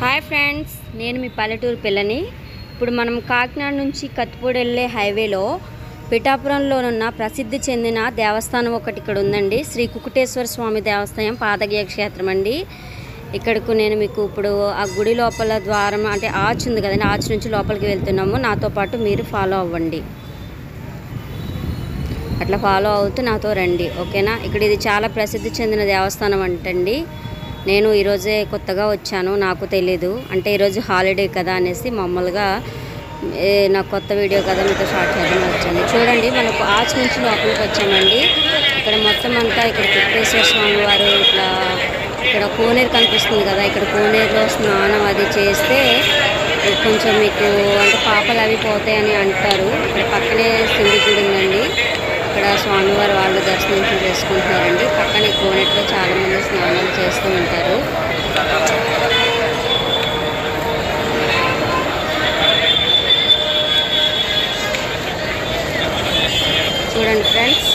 Hi friends, నేను మీ పల్లెటూరు పిల్లని. ఇప్పుడు మనం కాకినాడ నుంచి కత్తిపూడి వెళ్ళే హైవేలో పిఠాపురంలో ఉన్న ప్రసిద్ధి చెందిన దేవస్థానం ఒకటి ఇక్కడ ఉందండి. శ్రీ కుకుటేశ్వర స్వామి దేవస్థానం పాదగయ క్షేత్రం అండి. ఇక్కడకు నేను మీకు ఇప్పుడు ఆ గుడి లోపల ద్వారం అంటే ఆర్చ్ ఉంది కదండి, ఆర్చ్ నుంచి లోపలికి వెళ్తున్నాము. నాతో పాటు మీరు ఫాలో అవ్వండి. అట్లా ఫాలో అవుతూ నాతో రండి, ఓకేనా? ఇక్కడ ఇది చాలా ప్రసిద్ధి చెందిన దేవస్థానం అంటండి. నేను ఈరోజే కొత్తగా వచ్చాను, నాకు తెలీదు. అంటే ఈరోజు హాలిడే కదా అనేసి మామూలుగా నాకు కొత్త వీడియో కదా మీతో షార్ట్ చేద్దాం వచ్చండి. చూడండి, మనకు ఆర్చ్ నుంచి లోపలికి వచ్చామండి. ఇక్కడ మొత్తం అంతా ఇక్కడ కుకుటేశ్వర స్వామి వారు ఇట్లా ఇక్కడ కోనేరు కనిపిస్తుంది కదా, ఇక్కడ కోనేరులో స్నానం అది చేస్తే కొంచెం మీకు అంటే పాపలు అవి పోతాయని అంటారు. ఇక్కడ పక్కనే శివుడి గుడి ఉందండి. ఇక్కడ స్వామివారు వాళ్ళు దర్శనం చేసుకుంటున్నారండి. పక్కనే కోనేటిలో చాలామంది స్నానాలు చేస్తూ ఉంటారు. చూడండి ఫ్రెండ్స్,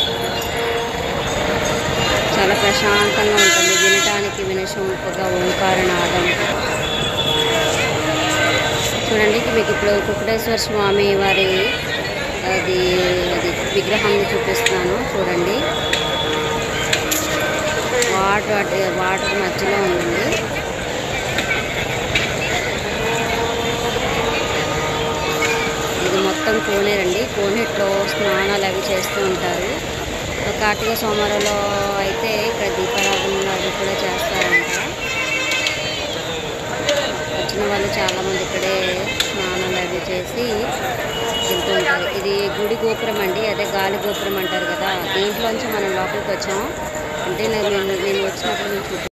చాలా ప్రశాంతంగా ఉంటుంది, వినటానికి వినసొంపుగా ఓంకారనాదం. చూడండి, మీకు ఇప్పుడు కుకుటేశ్వర స్వామి వారి అది విగ్రహాన్ని చూపిస్తున్నాను. చూడండి, వాటర్ మధ్యలో ఉందండి. ఇది మొత్తం కోనేరండి. కోనేట్లో స్నానాలు అవి చేస్తూ ఉంటారు. కార్తీక సోమవారంలో అయితే ఇక్కడ దీపారాధన అవి కూడా చేస్తారంట. వచ్చిన వాళ్ళు చాలామంది ఇక్కడే స్నానాలు అవి చేసి వెళ్తూ ఉంటారు. ఇది గుడి గోపురం అండి, అదే గాలి గోపురం అంటారు కదా. దీంట్లోంచి మనం లోపలికి వచ్చాము. అంటే నేను వచ్చినప్పుడు